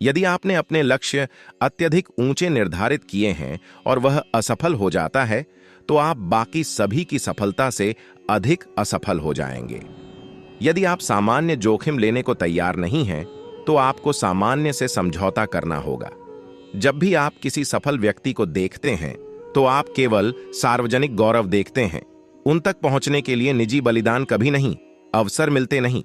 यदि आपने अपने लक्ष्य अत्यधिक ऊंचे निर्धारित किए हैं और वह असफल हो जाता है, तो आप बाकी सभी की सफलता से अधिक असफल हो जाएंगे। यदि आप सामान्य जोखिम लेने को तैयार नहीं हैं, तो आपको सामान्य से समझौता करना होगा। जब भी आप किसी सफल व्यक्ति को देखते हैं, तो आप केवल सार्वजनिक गौरव देखते हैं। उन तक पहुंचने के लिए निजी बलिदान कभी नहीं, अवसर मिलते नहीं,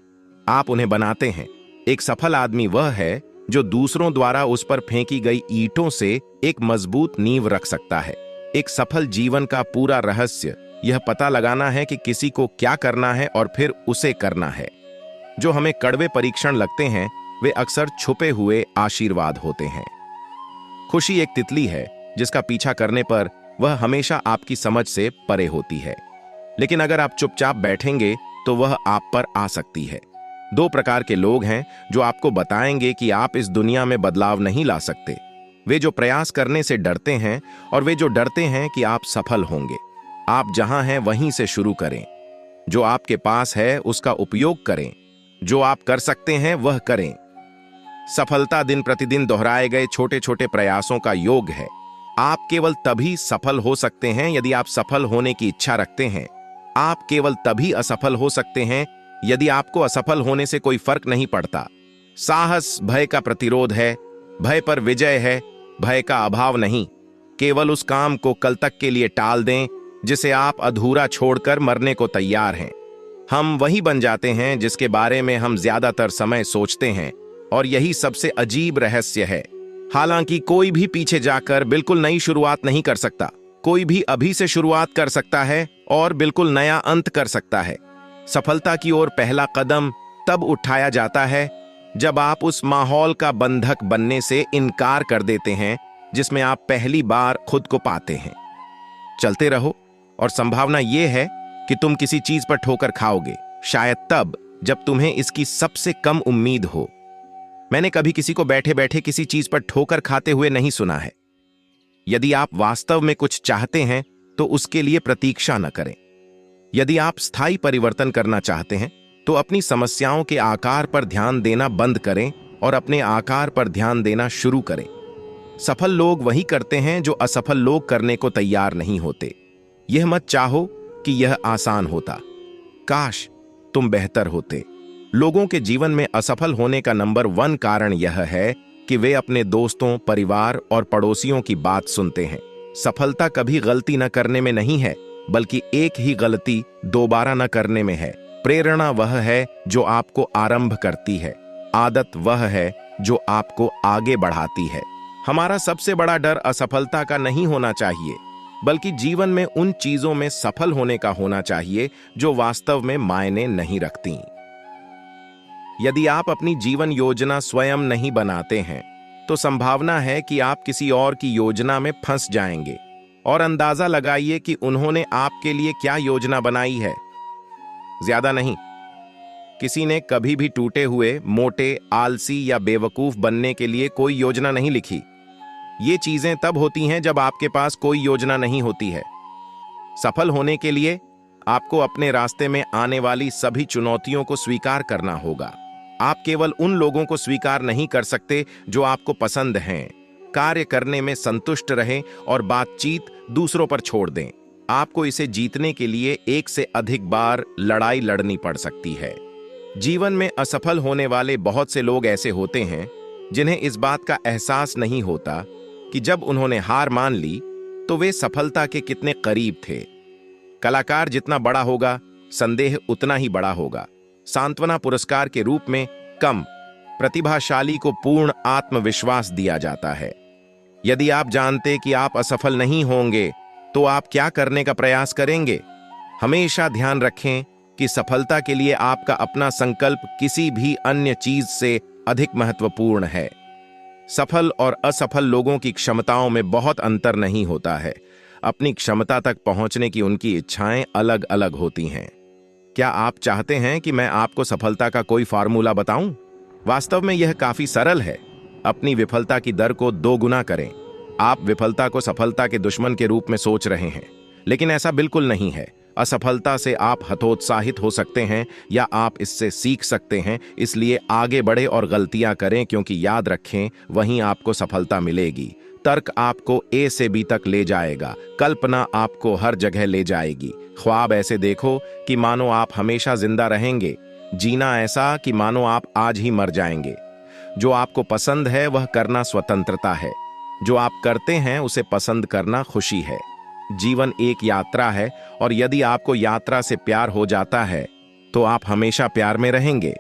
आप उन्हें बनाते हैं। एक सफल आदमी वह है जो दूसरों द्वारा उस पर फेंकी गई ईंटों से एक मजबूत नींव रख सकता है। एक सफल जीवन का पूरा रहस्य यह पता लगाना है कि किसी को क्या करना है और फिर उसे करना है। जो हमें कड़वे परीक्षण लगते हैं, वे अक्सर छुपे हुए आशीर्वाद होते हैं। खुशी एक तितली है जिसका पीछा करने पर वह हमेशा आपकी समझ से परे होती है, लेकिन अगर आप चुपचाप बैठेंगे तो वह आप पर आ सकती है। दो प्रकार के लोग हैं जो आपको बताएंगे कि आप इस दुनिया में बदलाव नहीं ला सकते। वे जो प्रयास करने से डरते हैं और वे जो डरते हैं कि आप सफल होंगे। आप जहां हैं वहीं से शुरू करें। जो आपके पास है उसका उपयोग करें। जो आप कर सकते हैं वह करें। सफलता दिन प्रतिदिन दोहराए गए छोटे छोटे प्रयासों का योग है। आप केवल तभी सफल हो सकते हैं यदि आप सफल होने की इच्छा रखते हैं। आप केवल तभी असफल हो सकते हैं यदि आपको असफल होने से कोई फर्क नहीं पड़ता। साहस भय का प्रतिरोध है, भय पर विजय है, भय का अभाव नहीं। केवल उस काम को कल तक के लिए टाल दें जिसे आप अधूरा छोड़कर मरने को तैयार हैं। हम वही बन जाते हैं जिसके बारे में हम ज्यादातर समय सोचते हैं, और यही सबसे अजीब रहस्य है। हालांकि कोई भी पीछे जाकर बिल्कुल नई शुरुआत नहीं कर सकता। कोई भी अभी से शुरुआत कर सकता है और बिल्कुल नया अंत कर सकता है। सफलता की ओर पहला कदम तब उठाया जाता है जब आप उस माहौल का बंधक बनने से इनकार कर देते हैं जिसमें आप पहली बार खुद को पाते हैं। चलते रहो, और संभावना यह है कि तुम किसी चीज पर ठोकर खाओगे, शायद तब जब तुम्हें इसकी सबसे कम उम्मीद हो। मैंने कभी किसी को बैठे बैठे किसी चीज पर ठोकर खाते हुए नहीं सुना है। यदि आप वास्तव में कुछ चाहते हैं तो उसके लिए प्रतीक्षा न करें। यदि आप स्थायी परिवर्तन करना चाहते हैं तो अपनी समस्याओं के आकार पर ध्यान देना बंद करें और अपने आकार पर ध्यान देना शुरू करें। सफल लोग वही करते हैं जो असफल लोग करने को तैयार नहीं होते। यह मत चाहो कि यह आसान होता, काश तुम बेहतर होते। लोगों के जीवन में असफल होने का नंबर 1 कारण यह है कि वे अपने दोस्तों, परिवार और पड़ोसियों की बात सुनते हैं। सफलता कभी गलती न करने में नहीं है, बल्कि एक ही गलती दोबारा न करने में है। प्रेरणा वह है जो आपको आरंभ करती है। आदत वह है जो आपको आगे बढ़ाती है। हमारा सबसे बड़ा डर असफलता का नहीं होना चाहिए, बल्कि जीवन में उन चीजों में सफल होने का होना चाहिए जो वास्तव में मायने नहीं रखती। यदि आप अपनी जीवन योजना स्वयं नहीं बनाते हैं, तो संभावना है कि आप किसी और की योजना में फंस जाएंगे। और अंदाजा लगाइए कि उन्होंने आपके लिए क्या योजना बनाई है। ज्यादा नहीं। किसी ने कभी भी टूटे हुए, मोटे, आलसी या बेवकूफ बनने के लिए कोई योजना नहीं लिखी। ये चीजें तब होती हैं जब आपके पास कोई योजना नहीं होती है। सफल होने के लिए आपको अपने रास्ते में आने वाली सभी चुनौतियों को स्वीकार करना होगा। आप केवल उन लोगों को स्वीकार नहीं कर सकते जो आपको पसंद हैं। कार्य करने में संतुष्ट रहें और बातचीत दूसरों पर छोड़ दें। आपको इसे जीतने के लिए एक से अधिक बार लड़ाई लड़नी पड़ सकती है। जीवन में असफल होने वाले बहुत से लोग ऐसे होते हैं जिन्हें इस बात का एहसास नहीं होता कि जब उन्होंने हार मान ली तो वे सफलता के कितने करीब थे। कलाकार जितना बड़ा होगा, संदेह उतना ही बड़ा होगा। सांत्वना पुरस्कार के रूप में कम प्रतिभाशाली को पूर्ण आत्मविश्वास दिया जाता है। यदि आप जानते कि आप असफल नहीं होंगे, तो आप क्या करने का प्रयास करेंगे? हमेशा ध्यान रखें कि सफलता के लिए आपका अपना संकल्प किसी भी अन्य चीज से अधिक महत्वपूर्ण है। सफल और असफल लोगों की क्षमताओं में बहुत अंतर नहीं होता है। अपनी क्षमता तक पहुंचने की उनकी इच्छाएं अलग अलग होती हैं। क्या आप चाहते हैं कि मैं आपको सफलता का कोई फार्मूला बताऊं? वास्तव में यह काफी सरल है। अपनी विफलता की दर को 2 गुना करें। आप विफलता को सफलता के दुश्मन के रूप में सोच रहे हैं, लेकिन ऐसा बिल्कुल नहीं है। असफलता से आप हतोत्साहित हो सकते हैं या आप इससे सीख सकते हैं, इसलिए आगे बढ़े और गलतियां करें, क्योंकि याद रखें वहीं आपको सफलता मिलेगी। तर्क आपको ए से बी तक ले जाएगा, कल्पना आपको हर जगह ले जाएगी। ख्वाब ऐसे देखो कि मानो आप हमेशा जिंदा रहेंगे, जीना ऐसा कि मानो आप आज ही मर जाएंगे। जो आपको पसंद है वह करना स्वतंत्रता है, जो आप करते हैं उसे पसंद करना खुशी है। जीवन एक यात्रा है और यदि आपको यात्रा से प्यार हो जाता है तो आप हमेशा प्यार में रहेंगे।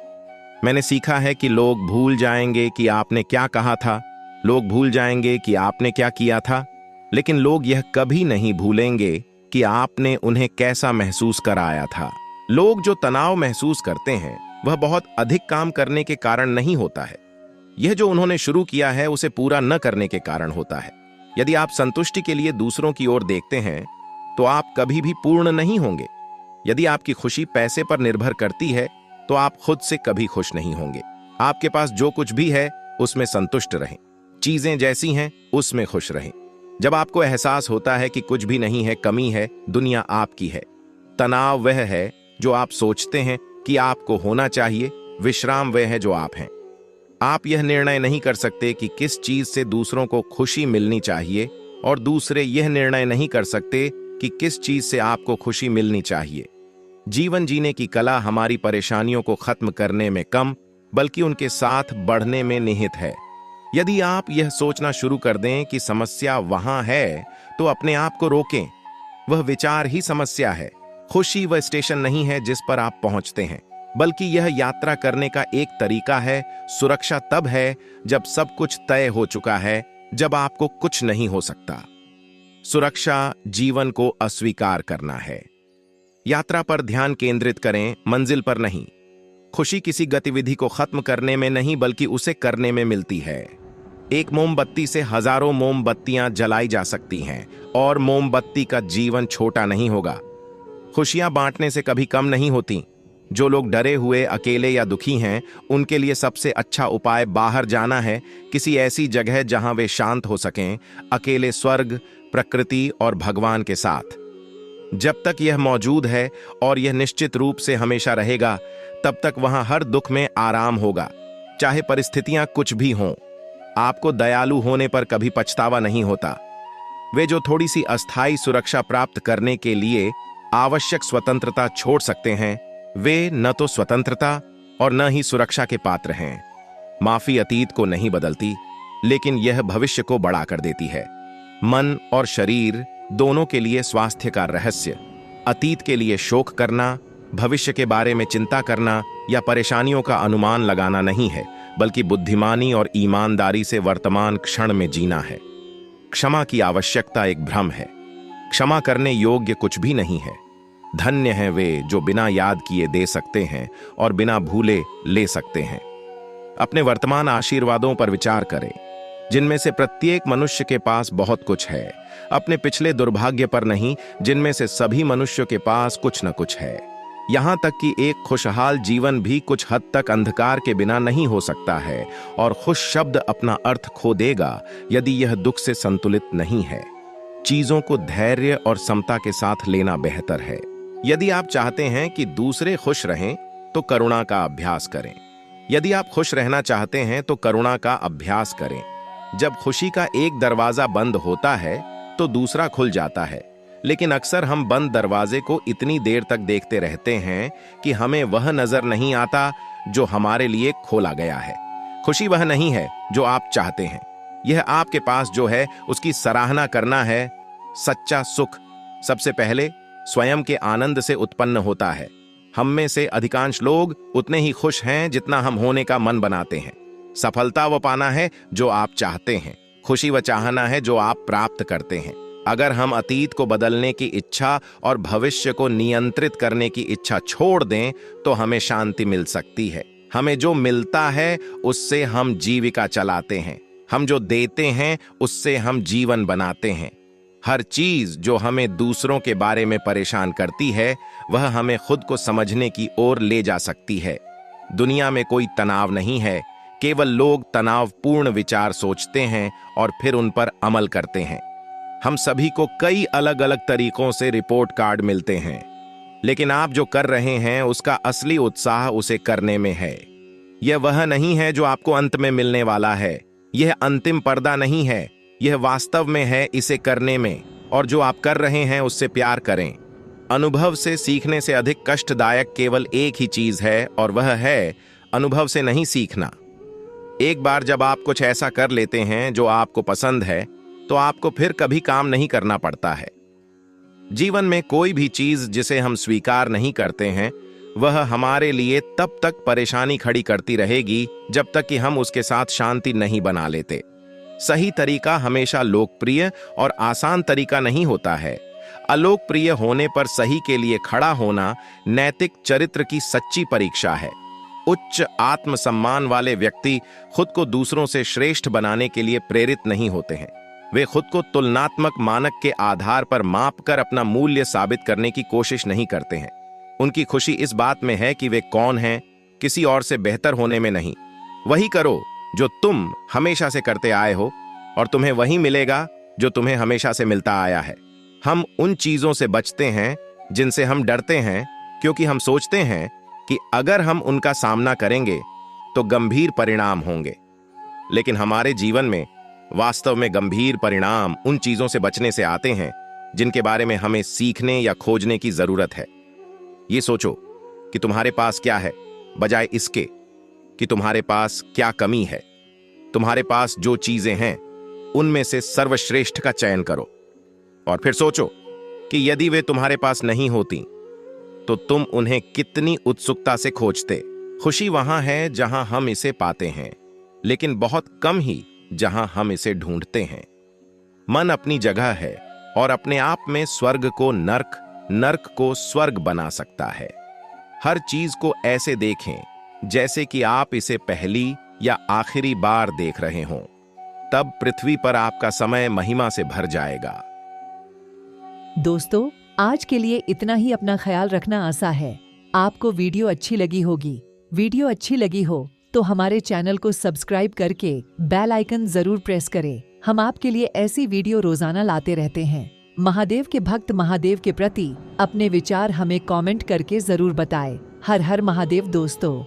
मैंने सीखा है कि लोग भूल जाएंगे कि आपने क्या कहा था, लोग भूल जाएंगे कि आपने क्या किया था, लेकिन लोग यह कभी नहीं भूलेंगे कि आपने उन्हें कैसा महसूस कराया था। लोग जो तनाव महसूस करते हैं वह बहुत अधिक काम करने के कारण नहीं होता है, यह जो उन्होंने शुरू किया है उसे पूरा न करने के कारण होता है। यदि आप संतुष्टि के लिए दूसरों की ओर देखते हैं तो आप कभी भी पूर्ण नहीं होंगे। यदि आपकी खुशी पैसे पर निर्भर करती है तो आप खुद से कभी खुश नहीं होंगे। आपके पास जो कुछ भी है उसमें संतुष्ट रहें, चीजें जैसी हैं उसमें खुश रहें। जब आपको एहसास होता है कि कुछ भी नहीं है, कमी है, दुनिया आपकी है। तनाव वह है जो आप सोचते हैं कि आपको होना चाहिए, विश्राम वह है जो आप हैं। आप यह निर्णय नहीं कर सकते कि किस चीज से दूसरों को खुशी मिलनी चाहिए और दूसरे यह निर्णय नहीं कर सकते कि किस चीज से आपको खुशी मिलनी चाहिए। जीवन जीने की कला हमारी परेशानियों को खत्म करने में कम बल्कि उनके साथ बढ़ने में निहित है। यदि आप यह सोचना शुरू कर दें कि समस्या वहां है तो अपने आप को रोकें, वह विचार ही समस्या है। खुशी वह स्टेशन नहीं है जिस पर आप पहुंचते हैं, बल्कि यह यात्रा करने का एक तरीका है। सुरक्षा तब है जब सब कुछ तय हो चुका है, जब आपको कुछ नहीं हो सकता। सुरक्षा जीवन को अस्वीकार करना है। यात्रा पर ध्यान केंद्रित करें, मंजिल पर नहीं। खुशी किसी गतिविधि को खत्म करने में नहीं बल्कि उसे करने में मिलती है। एक मोमबत्ती से हजारों मोमबत्तियां जलाई जा सकती हैं और मोमबत्ती का जीवन छोटा नहीं होगा। खुशियां बांटने से कभी कम नहीं होती। जो लोग डरे हुए, अकेले या दुखी हैं, उनके लिए सबसे अच्छा उपाय बाहर जाना है, किसी ऐसी जगह जहां वे शांत हो सकें, अकेले, स्वर्ग, प्रकृति और भगवान के साथ। जब तक यह मौजूद है और यह निश्चित रूप से हमेशा रहेगा, तब तक वहां हर दुख में आराम होगा, चाहे परिस्थितियां कुछ भी हों। आपको दयालु होने पर कभी पछतावा नहीं होता। वे जो थोड़ी सी अस्थायी सुरक्षा प्राप्त करने के लिए आवश्यक स्वतंत्रता छोड़ सकते हैं, वे न तो स्वतंत्रता और न ही सुरक्षा के पात्र हैं। माफी अतीत को नहीं बदलती, लेकिन यह भविष्य को बड़ा कर देती है। मन और शरीर दोनों के लिए स्वास्थ्य का रहस्य अतीत के लिए शोक करना, भविष्य के बारे में चिंता करना या परेशानियों का अनुमान लगाना नहीं है, बल्कि बुद्धिमानी और ईमानदारी से वर्तमान क्षण में जीना है। क्षमा की आवश्यकता एक भ्रम है। क्षमा करने योग्य कुछ भी नहीं है। धन्य हैं वे जो बिना याद किए दे सकते हैं और बिना भूले ले सकते हैं। अपने वर्तमान आशीर्वादों पर विचार करें, जिनमें से प्रत्येक मनुष्य के पास बहुत कुछ है। अपने पिछले दुर्भाग्य पर नहीं, जिनमें से सभी मनुष्यों के पास कुछ न कुछ है। यहां तक कि एक खुशहाल जीवन भी कुछ हद तक अंधकार के बिना नहीं हो सकता है, और खुश शब्द अपना अर्थ खो देगा यदि यह दुख से संतुलित नहीं है। चीजों को धैर्य और समता के साथ लेना बेहतर है। यदि आप चाहते हैं कि दूसरे खुश रहें तो करुणा का अभ्यास करें। यदि आप खुश रहना चाहते हैं तो करुणा का अभ्यास करें। जब खुशी का एक दरवाजा बंद होता है तो दूसरा खुल जाता है, लेकिन अक्सर हम बंद दरवाजे को इतनी देर तक देखते रहते हैं कि हमें वह नजर नहीं आता जो हमारे लिए खोला गया है। खुशी वह नहीं है जो आप चाहते हैं, यह आपके पास जो है उसकी सराहना करना है। सच्चा सुख सबसे पहले स्वयं के आनंद से उत्पन्न होता है। हम में से अधिकांश लोग उतने ही खुश हैं जितना हम होने का मन बनाते हैं। सफलता वो पाना है जो आप चाहते हैं, खुशी वह चाहना है जो आप प्राप्त करते हैं। अगर हम अतीत को बदलने की इच्छा और भविष्य को नियंत्रित करने की इच्छा छोड़ दें तो हमें शांति मिल सकती है। हमें जो मिलता है उससे हम जीविका चलाते हैं, हम जो देते हैं उससे हम जीवन बनाते हैं। हर चीज जो हमें दूसरों के बारे में परेशान करती है वह हमें खुद को समझने की ओर ले जा सकती है। दुनिया में कोई तनाव नहीं है, केवल लोग तनावपूर्ण विचार सोचते हैं और फिर उन पर अमल करते हैं। हम सभी को कई अलग अलग तरीकों से रिपोर्ट कार्ड मिलते हैं। लेकिन आप जो कर रहे हैं उसका असली उत्साह उसे करने में है। यह वह नहीं है जो आपको अंत में मिलने वाला है। यह अंतिम पर्दा नहीं है, यह वास्तव में है इसे करने में। और जो आप कर रहे हैं उससे प्यार करें। अनुभव से सीखने से अधिक कष्टदायक केवल एक ही चीज है, और वह है अनुभव से नहीं सीखना। एक बार जब आप कुछ ऐसा कर लेते हैं जो आपको पसंद है, तो आपको फिर कभी काम नहीं करना पड़ता है। जीवन में कोई भी चीज जिसे हम स्वीकार नहीं करते हैं, वह हमारे लिए तब तक परेशानी खड़ी करती रहेगी जब तक कि हम उसके साथ शांति नहीं बना लेते। सही तरीका हमेशा लोकप्रिय और आसान तरीका नहीं होता है। अलोकप्रिय होने पर सही के लिए खड़ा होना नैतिक चरित्र की सच्ची परीक्षा है। उच्च आत्मसम्मान वाले व्यक्ति खुद को दूसरों से श्रेष्ठ बनाने के लिए प्रेरित नहीं होते हैं। वे खुद को तुलनात्मक मानक के आधार पर मापकर अपना मूल्य साबित करने की कोशिश नहीं करते हैं। उनकी खुशी इस बात में है कि वे कौन हैं, किसी और से बेहतर होने में नहीं। वही करो जो तुम हमेशा से करते आए हो, और तुम्हें वही मिलेगा जो तुम्हें हमेशा से मिलता आया है। हम उन चीजों से बचते हैं जिनसे हम डरते हैं, क्योंकि हम सोचते हैं कि अगर हम उनका सामना करेंगे तो गंभीर परिणाम होंगे। लेकिन हमारे जीवन में वास्तव में गंभीर परिणाम उन चीजों से बचने से आते हैं जिनके बारे में हमें सीखने या खोजने की जरूरत है। ये सोचो कि तुम्हारे पास क्या है, बजाय इसके कि तुम्हारे पास क्या कमी है। तुम्हारे पास जो चीजें हैं उनमें से सर्वश्रेष्ठ का चयन करो, और फिर सोचो कि यदि वे तुम्हारे पास नहीं होती तो तुम उन्हें कितनी उत्सुकता से खोजते। खुशी वहां है जहां हम इसे पाते हैं, लेकिन बहुत कम ही जहां हम इसे ढूंढते हैं। मन अपनी जगह है और अपने आप में स्वर्ग को नर्क, नर्क को स्वर्ग बना सकता है। हर चीज को ऐसे देखें जैसे कि आप इसे पहली या आखिरी बार देख रहे हों। तब पृथ्वी पर आपका समय महिमा से भर जाएगा। दोस्तों, आज के लिए इतना ही। अपना ख्याल रखना आसा है। आपको वीडियो अच्छी लगी होगी। वीडियो अच्छी लगी हो तो हमारे चैनल को सब्सक्राइब करके बेल आइकन जरूर प्रेस करें। हम आपके लिए ऐसी वीडियो रोजाना लाते रहते हैं। महादेव के भक्त महादेव के प्रति अपने विचार हमें कमेंट करके जरूर बताएं। हर हर महादेव दोस्तों।